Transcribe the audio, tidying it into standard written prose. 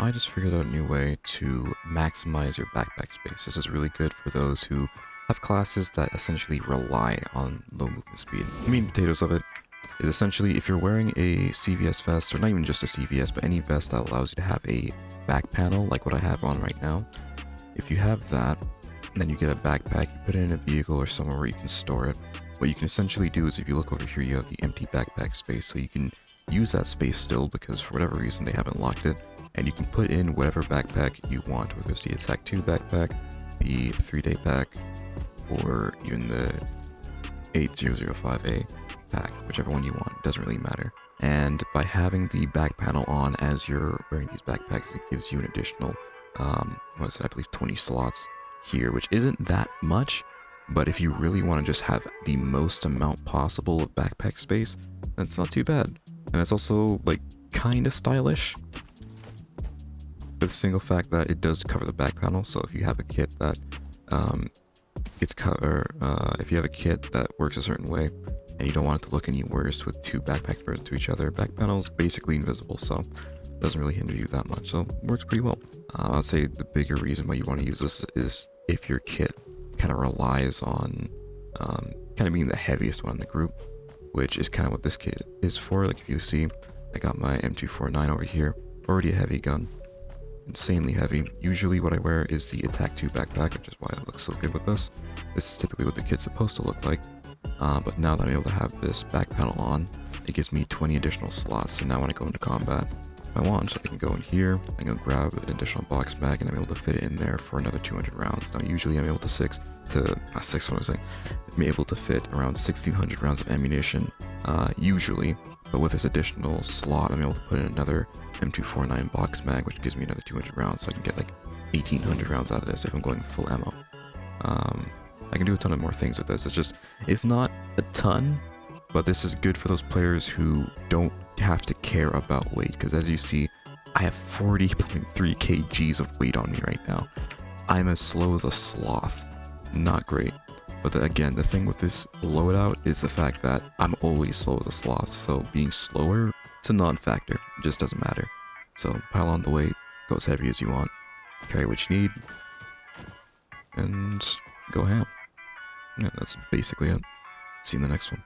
I just figured out a new way to maximize your backpack space. This is really good for those who have classes that essentially rely on low movement speed. The meat and potatoes of it is essentially if you're wearing a CVS vest, or not even just a CVS, but any vest that allows you to have a back panel like what I have on right now. If you have that, and then you get a backpack, you put it in a vehicle or somewhere where you can store it. What you can essentially do is if you look over here, you have the empty backpack space, so you can use that space still because for whatever reason they haven't locked it, and you can put in whatever backpack you want, whether it's the Attack 2 backpack, the 3-day pack, or even the 8005A pack, whichever one you want, it doesn't really matter. And by having the back panel on as you're wearing these backpacks, it gives you an additional, what is it, I believe 20 slots here, which isn't that much, but if you really want to just have the most amount possible of backpack space, that's not too bad. And it's also, like, kind of stylish, with the single fact that it does cover the back panel. So if you have a kit that if you have a kit that works a certain way and you don't want it to look any worse with two backpacks paired to each other, back panel is basically invisible, so it doesn't really hinder you that much, so it works pretty well. I'd say the bigger reason why you want to use this is if your kit kind of relies on kind of being the heaviest one in the group, which is kind of what this kit is for. Like if you see, I got my M249 over here, already a heavy gun, insanely heavy. Usually what I wear is the Attack 2 backpack, which is why it looks so good with this. This is typically what the kit's supposed to look like, but now that I'm able to have this back panel on, it gives me 20 additional slots. So now when I go into combat, if I want, so I can go in here, I can grab an additional box mag, and I'm able to fit it in there for another 200 rounds. Now usually I'm able to I'm able to fit around 1600 rounds of ammunition, usually, but with this additional slot, I'm able to put in another M249 box mag, which gives me another 200 rounds, so I can get like 1800 rounds out of this if I'm going full ammo. I can do a ton of more things with this. It's not a ton, but this is good for those players who don't have to care about weight, because as you see, I have 40.3 kgs of weight on me right now. I'm as slow as a sloth. Not great. But again, the thing with this loadout is the fact that I'm always slow as a sloth, so being slower, it's a non-factor. It just doesn't matter. So pile on the weight, go as heavy as you want, carry what you need, and go ham. Yeah, that's basically it. See you in the next one.